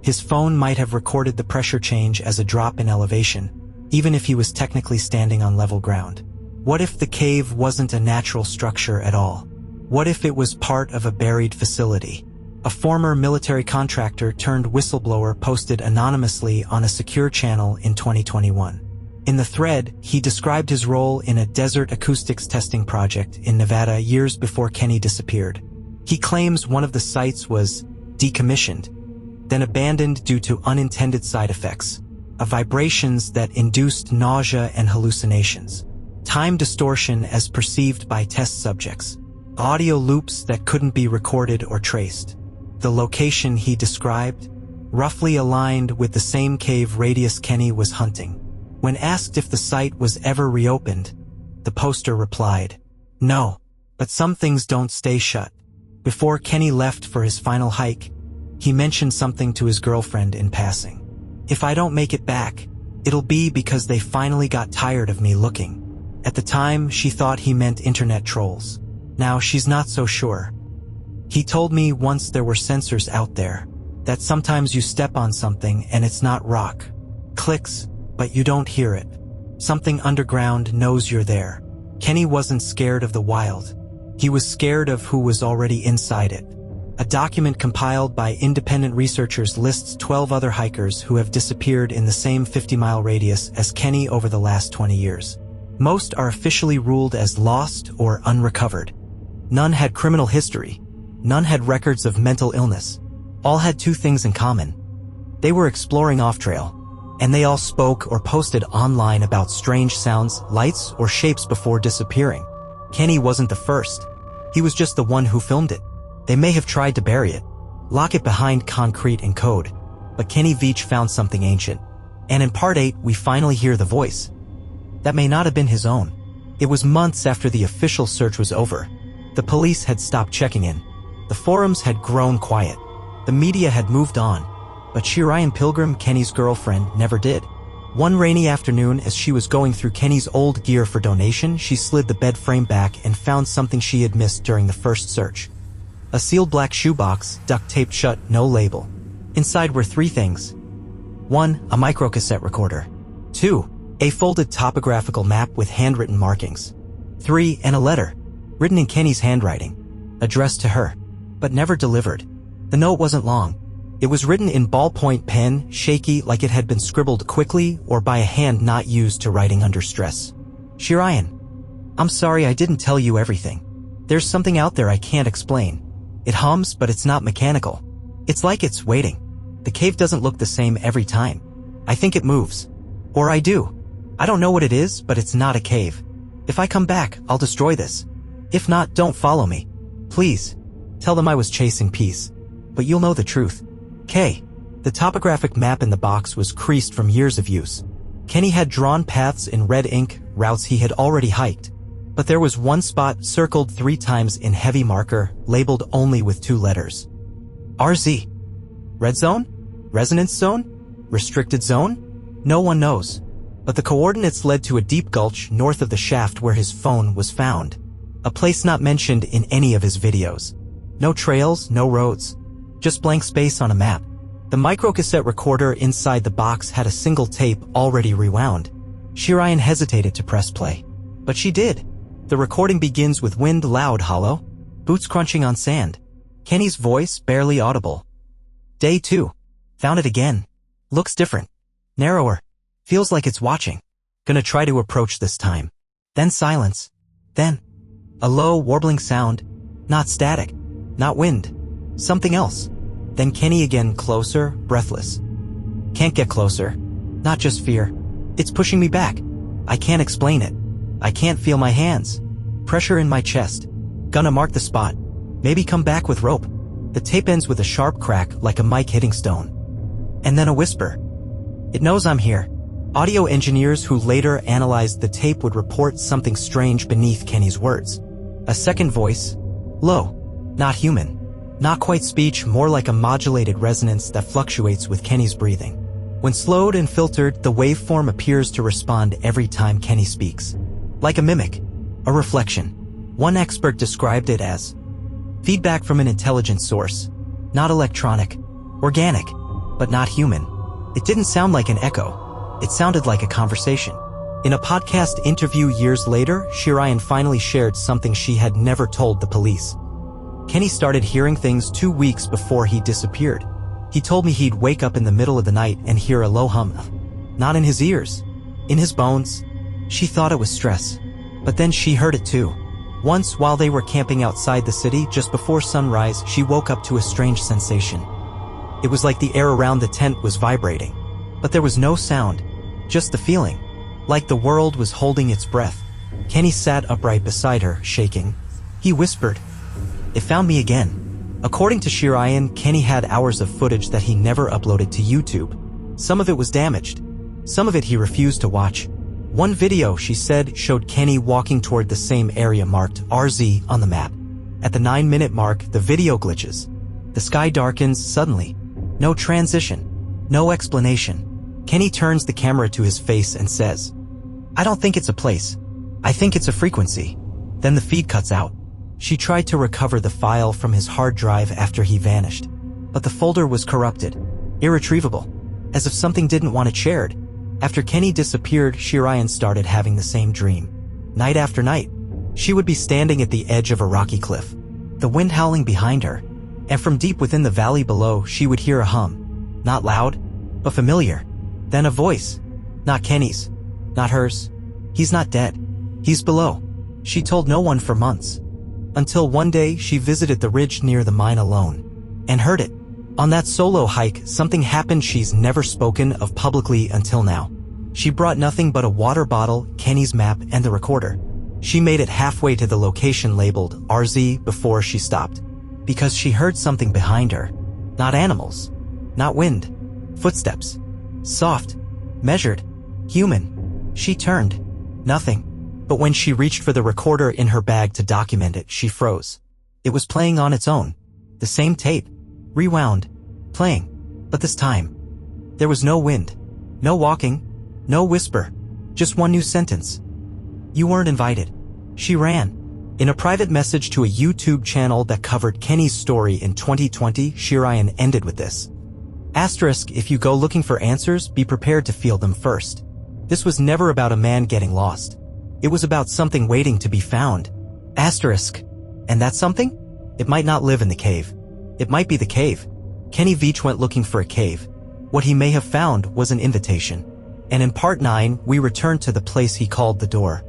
Speaker 1: his phone might have recorded the pressure change as a drop in elevation, even if he was technically standing on level ground. What if the cave wasn't a natural structure at all? What if it was part of a buried facility? A former military contractor turned whistleblower posted anonymously on a secure channel in 2021. In the thread, he described his role in a desert acoustics testing project in Nevada years before Kenny disappeared. He claims one of the sites was decommissioned, then abandoned due to unintended side effects, vibrations that induced nausea and hallucinations, time distortion as perceived by test subjects, audio loops that couldn't be recorded or traced. The location he described, roughly aligned with the same cave radius Kenny was hunting. When asked if the site was ever reopened, the poster replied. No, but some things don't stay shut. Before Kenny left for his final hike, he mentioned something to his girlfriend in passing. If I don't make it back, it'll be because they finally got tired of me looking. At the time, she thought he meant internet trolls. Now she's not so sure. He told me once there were sensors out there, that sometimes you step on something and it's not rock. Clicks, but you don't hear it. Something underground knows you're there. Kenny wasn't scared of the wild. He was scared of who was already inside it. A document compiled by independent researchers lists 12 other hikers who have disappeared in the same 50-mile radius as Kenny over the last 20 years. Most are officially ruled as lost or unrecovered. None had criminal history. None had records of mental illness. All had two things in common. They were exploring off-trail, and they all spoke or posted online about strange sounds, lights, or shapes before disappearing. Kenny wasn't the first. He was just the one who filmed it. They may have tried to bury it, lock it behind concrete and code, but Kenny Veach found something ancient. And in part 8, we finally hear the voice. That may not have been his own. It was months after the official search was over. The police had stopped checking in. The forums had grown quiet. The media had moved on. But Shireen Pilgrim, Kenny's girlfriend, never did. One rainy afternoon, as she was going through Kenny's old gear for donation, she slid the bed frame back and found something she had missed during the first search. A sealed black shoebox, duct-taped shut, no label. Inside were 3 things. 1. A microcassette recorder. 2. A folded topographical map with handwritten markings. 3. And a letter, written in Kenny's handwriting, addressed to her, but never delivered. The note wasn't long. It was written in ballpoint pen, shaky like it had been scribbled quickly or by a hand not used to writing under stress. Shireen, I'm sorry I didn't tell you everything. There's something out there I can't explain. It hums, but it's not mechanical. It's like it's waiting. The cave doesn't look the same every time. I think it moves. Or I do. I don't know what it is, but it's not a cave. If I come back, I'll destroy this. If not, don't follow me. Please. Tell them I was chasing peace. But you'll know the truth. K. The topographic map in the box was creased from years of use. Kenny had drawn paths in red ink, routes he had already hiked. But there was one spot circled 3 times in heavy marker, labeled only with 2 letters. RZ. Red zone? Resonance zone? Restricted zone? No one knows. But the coordinates led to a deep gulch north of the shaft where his phone was found. A place not mentioned in any of his videos. No trails, no roads. Just blank space on a map. The microcassette recorder inside the box had a single tape already rewound. Shireen hesitated to press play. But she did. The recording begins with wind loud hollow, boots crunching on sand. Kenny's voice barely audible. Day 2. Found it again. Looks different. Narrower. Feels like it's watching. Gonna try to approach this time. Then silence. Then a low, warbling sound. Not static. Not wind. Something else. Then Kenny again, closer, breathless. Can't get closer. Not just fear. It's pushing me back. I can't explain it. I can't feel my hands. Pressure in my chest. Gonna mark the spot. Maybe come back with rope. The tape ends with a sharp crack like a mic hitting stone. And then a whisper. It knows I'm here. Audio engineers who later analyzed the tape would report something strange beneath Kenny's words. A second voice. Low. Not human. Not quite speech, more like a modulated resonance that fluctuates with Kenny's breathing. When slowed and filtered, the waveform appears to respond every time Kenny speaks. Like a mimic. A reflection. One expert described it as feedback from an intelligent source. Not electronic. Organic. But not human. It didn't sound like an echo. It sounded like a conversation. In a podcast interview years later, Shireen finally shared something she had never told the police. Kenny started hearing things 2 weeks before he disappeared. He told me he'd wake up in the middle of the night and hear a low hum. Not in his ears. In his bones. She thought it was stress. But then she heard it too. Once, while they were camping outside the city just before sunrise, she woke up to a strange sensation. It was like the air around the tent was vibrating. But there was no sound. Just the feeling. Like the world was holding its breath. Kenny sat upright beside her, shaking. He whispered, "It found me again." According to Shireen, Kenny had hours of footage that he never uploaded to YouTube. Some of it was damaged. Some of it he refused to watch. One video, she said, showed Kenny walking toward the same area marked RZ on the map. At the 9-minute mark, the video glitches. The sky darkens suddenly. No transition. No explanation. Kenny turns the camera to his face and says, "I don't think it's a place. I think it's a frequency." Then the feed cuts out. She tried to recover the file from his hard drive after he vanished. But the folder was corrupted. Irretrievable. As if something didn't want it shared. After Kenny disappeared, Shirayan started having the same dream. Night after night, she would be standing at the edge of a rocky cliff, the wind howling behind her, and from deep within the valley below she would hear a hum. Not loud, but familiar. Then a voice. Not Kenny's. Not hers. "He's not dead. He's below." She told no one for months. Until one day she visited the ridge near the mine alone. And heard it. On that solo hike, something happened she's never spoken of publicly until now. She brought nothing but a water bottle, Kenny's map, and the recorder. She made it halfway to the location labeled RZ before she stopped. Because she heard something behind her. Not animals. Not wind. Footsteps. Soft. Measured. Human. She turned. Nothing. But when she reached for the recorder in her bag to document it, she froze. It was playing on its own. The same tape. Rewound. Playing. But this time, there was no wind. No walking. No whisper. Just one new sentence. "You weren't invited." She ran. In a private message to a YouTube channel that covered Kenny's story in 2020, Shirayan ended with this. Asterisk, if you go looking for answers, be prepared to feel them first. This was never about a man getting lost. It was about something waiting to be found. Asterisk. And that something? It might not live in the cave. It might be the cave. Kenny Veach went looking for a cave. What he may have found was an invitation. And in part 9, we return to the place he called the door.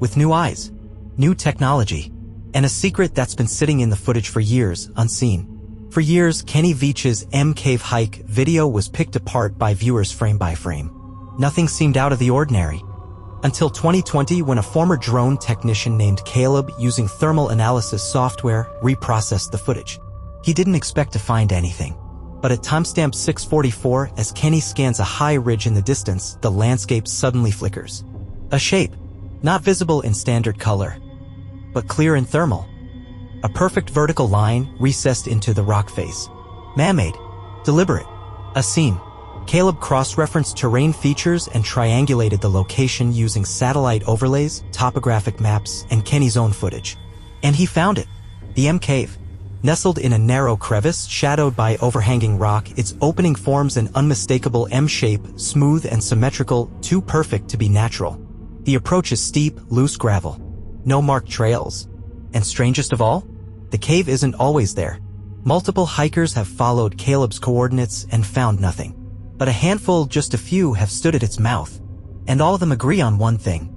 Speaker 1: With new eyes, new technology, and a secret that's been sitting in the footage for years, unseen. For years, Kenny Veach's Cave hike video was picked apart by viewers frame by frame. Nothing seemed out of the ordinary. Until 2020, when a former drone technician named Caleb, using thermal analysis software, reprocessed the footage. He didn't expect to find anything. But at timestamp 6:44, as Kenny scans a high ridge in the distance, the landscape suddenly flickers. A shape, not visible in standard color, but clear in thermal. A perfect vertical line recessed into the rock face. Man-made. Deliberate. A seam. Caleb cross-referenced terrain features and triangulated the location using satellite overlays, topographic maps, and Kenny's own footage. And he found it. The Cave. Nestled in a narrow crevice, shadowed by overhanging rock, its opening forms an unmistakable M shape, smooth and symmetrical, too perfect to be natural. The approach is steep, loose gravel. No marked trails. And strangest of all, the cave isn't always there. Multiple hikers have followed Caleb's coordinates and found nothing. But a handful, just a few, have stood at its mouth. And all of them agree on one thing.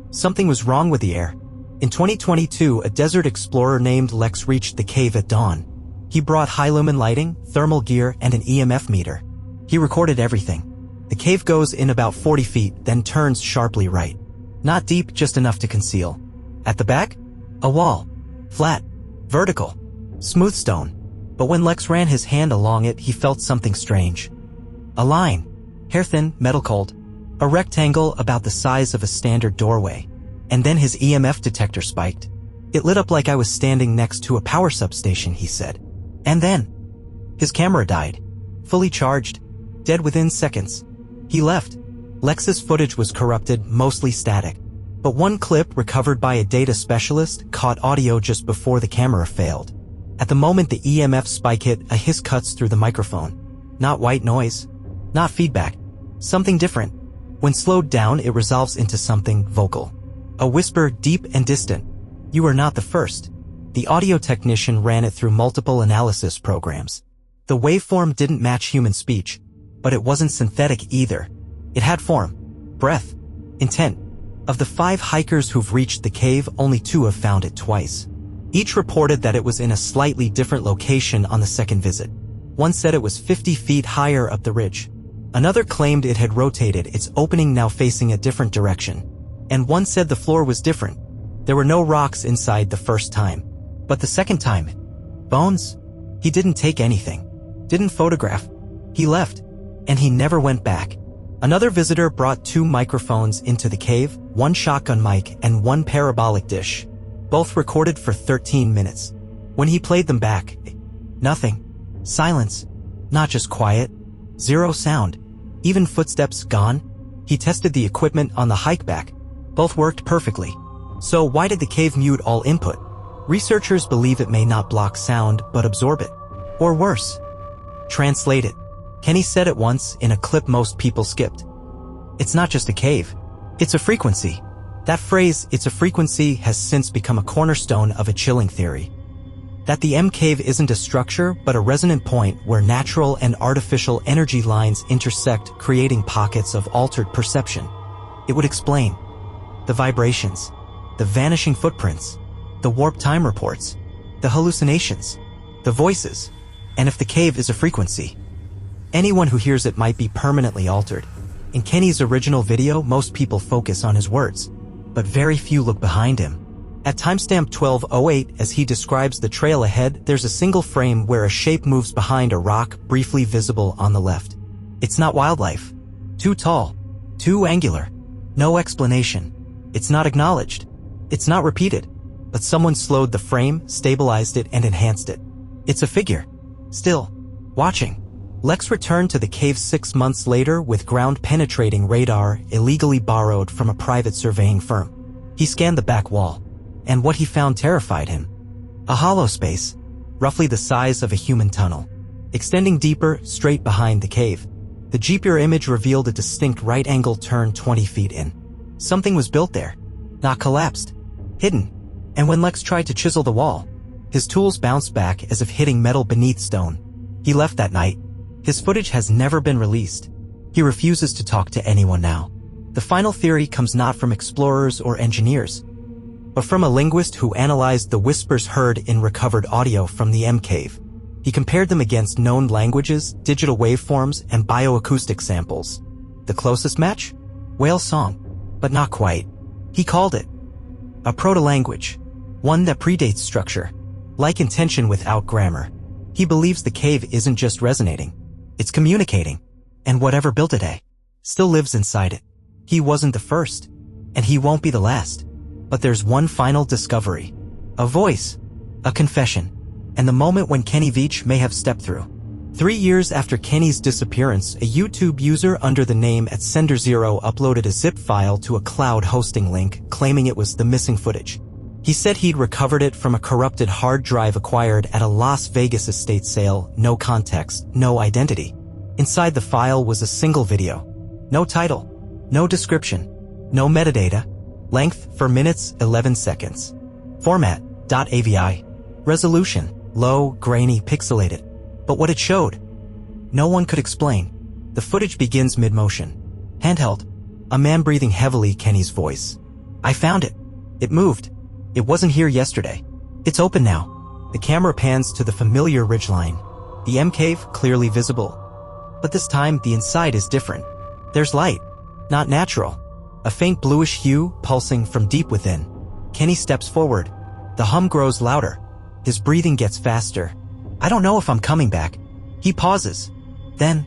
Speaker 1: Something was wrong with the air. In 2022, a desert explorer named Lex reached the cave at dawn. He brought high-lumen lighting, thermal gear, and an EMF meter. He recorded everything. The cave goes in about 40 feet, then turns sharply right. Not deep, just enough to conceal. At the back? A wall. Flat. Vertical. Smooth stone. But when Lex ran his hand along it, he felt something strange. A line. Hair-thin, metal-cold. A rectangle about the size of a standard doorway. And then his EMF detector spiked. It lit up like I was standing next to a power substation, he said. And then his camera died. Fully charged. Dead within seconds. He left. Lex's footage was corrupted, mostly static. But one clip recovered by a data specialist caught audio just before the camera failed. At the moment the EMF spike hit, a hiss cuts through the microphone. Not white noise. Not feedback. Something different. When slowed down, it resolves into something vocal. A whisper, deep and distant. You are not the first. The audio technician ran it through multiple analysis programs. The waveform didn't match human speech, but it wasn't synthetic either. It had form, breath, intent. Of the 5 hikers who've reached the cave, only 2 have found it twice. Each reported that it was in a slightly different location on the second visit. One said it was 50 feet higher up the ridge. Another claimed it had rotated, its opening now facing a different direction. And one said the floor was different. There were no rocks inside the first time. But the second time, bones? He didn't take anything. Didn't photograph. He left. And he never went back. Another visitor brought 2 microphones into the cave, 1 shotgun mic and 1 parabolic dish, both recorded for 13 minutes. When he played them back, nothing. Silence. Not just quiet. 0 sound. Even footsteps gone. He tested the equipment on the hike back. Both worked perfectly. So why did the cave mute all input? Researchers believe it may not block sound but absorb it. Or worse. Translate it. Kenny said it once in a clip most people skipped. It's not just a cave. It's a frequency. That phrase, "it's a frequency," has since become a cornerstone of a chilling theory. That the M cave isn't a structure but a resonant point where natural and artificial energy lines intersect, creating pockets of altered perception. It would explain the vibrations, the vanishing footprints, the warped time reports, the hallucinations, the voices, and if the cave is a frequency, anyone who hears it might be permanently altered. In Kenny's original video, most people focus on his words, but very few look behind him. At timestamp 12:08, as he describes the trail ahead, there's a single frame where a shape moves behind a rock, briefly visible on the left. It's not wildlife. Too tall. Too angular. No explanation. It's not acknowledged. It's not repeated. But someone slowed the frame, stabilized it, and enhanced it. It's a figure. Still. Watching. Lex returned to the cave 6 months later with ground-penetrating radar illegally borrowed from a private surveying firm. He scanned the back wall, and what he found terrified him. A hollow space, roughly the size of a human tunnel, extending deeper, straight behind the cave. The GPS image revealed a distinct right-angle turn 20 feet in. Something was built there, not collapsed, hidden. And when Lex tried to chisel the wall, his tools bounced back as if hitting metal beneath stone. He left that night. His footage has never been released. He refuses to talk to anyone now. The final theory comes not from explorers or engineers, but from a linguist who analyzed the whispers heard in recovered audio from the M cave. He compared them against known languages, digital waveforms, and bioacoustic samples. The closest match? Whale song. But not quite. He called it a proto-language, one that predates structure, like intention without grammar. He believes the cave isn't just resonating. It's communicating, and whatever built it still lives inside it. He wasn't the first, and he won't be the last. But there's one final discovery. A voice, a confession, and the moment when Kenny Veach may have stepped through. 3 years after Kenny's disappearance, a YouTube user under the name @Sender0 uploaded a zip file to a cloud hosting link, claiming it was the missing footage. He said he'd recovered it from a corrupted hard drive acquired at a Las Vegas estate sale. No context, no identity. Inside the file was a single video. No title, no description, no metadata. Length, 4 minutes, 11 seconds. Format, .avi. Resolution, low, grainy, pixelated. But what it showed, no one could explain. The footage begins mid-motion. Handheld. A man breathing heavily, Kenny's voice. "I found it. It moved. It wasn't here yesterday. It's open now." The camera pans to the familiar ridgeline. The M cave, clearly visible. But this time, the inside is different. There's light. Not natural. A faint bluish hue, pulsing from deep within. Kenny steps forward. The hum grows louder. His breathing gets faster. "I don't know if I'm coming back." He pauses. Then,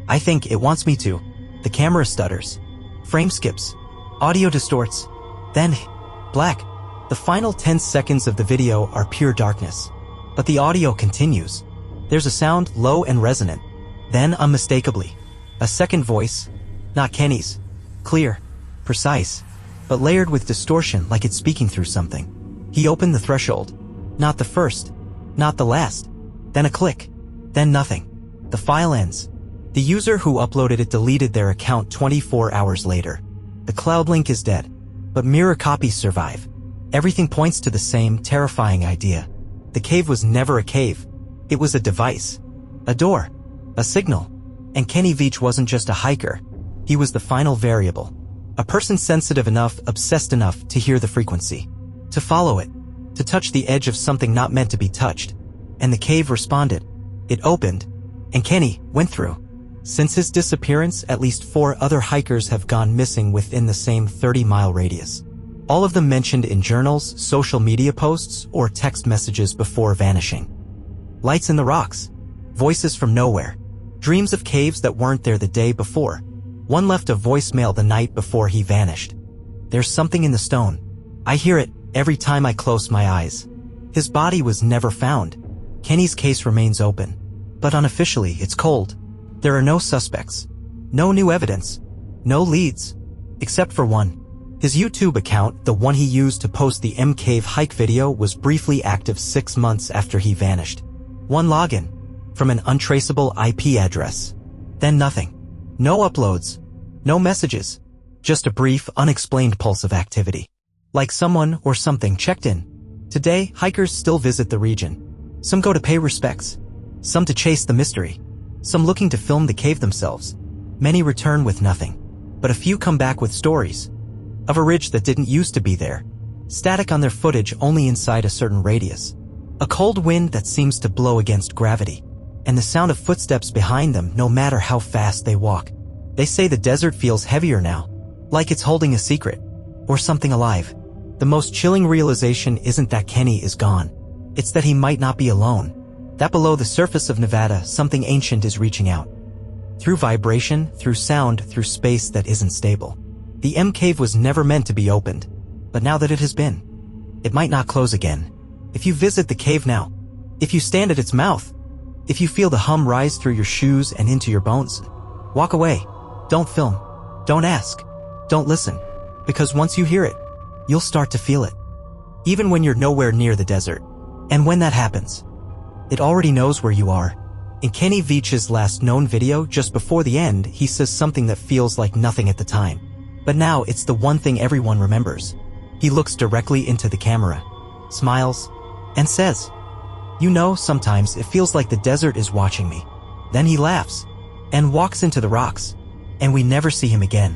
Speaker 1: "I think it wants me to." The camera stutters. Frame skips. Audio distorts. Then, black. The final 10 seconds of the video are pure darkness. But the audio continues. There's a sound, low and resonant. Then, unmistakably, a second voice. Not Kenny's. Clear. Precise. But layered with distortion, like it's speaking through something. He opened the threshold. Not the first. Not the last. Then a click. Then nothing. The file ends. The user who uploaded it deleted their account 24 hours later. The cloud link is dead. But mirror copies survive. Everything points to the same terrifying idea. The cave was never a cave. It was a device. A door. A signal. And Kenny Veach wasn't just a hiker. He was the final variable. A person sensitive enough, obsessed enough to hear the frequency. To follow it. To touch the edge of something not meant to be touched. And the cave responded. It opened. And Kenny went through. Since his disappearance, at least 4 other hikers have gone missing within the same 30-mile radius. All of them mentioned in journals, social media posts, or text messages before vanishing. Lights in the rocks. Voices from nowhere. Dreams of caves that weren't there the day before. One left a voicemail the night before he vanished. "There's something in the stone. I hear it every time I close my eyes." His body was never found. Kenny's case remains open. But unofficially, it's cold. There are no suspects. No new evidence. No leads. Except for one. His YouTube account, the one he used to post the M Cave hike video, was briefly active 6 months after he vanished. One login. From an untraceable IP address. Then nothing. No uploads. No messages. Just a brief, unexplained pulse of activity. Like someone or something checked in. Today, hikers still visit the region. Some go to pay respects. Some to chase the mystery. Some looking to film the cave themselves. Many return with nothing. But a few come back with stories. Of a ridge that didn't used to be there. Static on their footage only inside a certain radius. A cold wind that seems to blow against gravity. And the sound of footsteps behind them no matter how fast they walk. They say the desert feels heavier now. Like it's holding a secret. Or something alive. The most chilling realization isn't that Kenny is gone. It's that he might not be alone. That below the surface of Nevada, something ancient is reaching out. Through vibration, through sound, through space that isn't stable. The M Cave was never meant to be opened. But now that it has been, it might not close again. If you visit the cave now, if you stand at its mouth, if you feel the hum rise through your shoes and into your bones, walk away. Don't film. Don't ask. Don't listen. Because once you hear it, you'll start to feel it. Even when you're nowhere near the desert. And when that happens, it already knows where you are. In Kenny Veach's last known video, just before the end, he says something that feels like nothing at the time. But now it's the one thing everyone remembers. He looks directly into the camera, smiles, and says, "You know, sometimes it feels like the desert is watching me." Then he laughs and walks into the rocks, and we never see him again.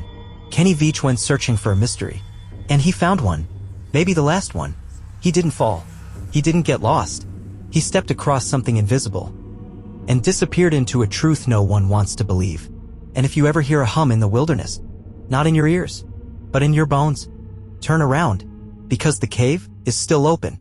Speaker 1: Kenny Veach went searching for a mystery, and he found one. Maybe the last one. He didn't fall. He didn't get lost. He stepped across something invisible and disappeared into a truth no one wants to believe. And if you ever hear a hum in the wilderness, not in your ears, but in your bones, turn around, because the cave is still open.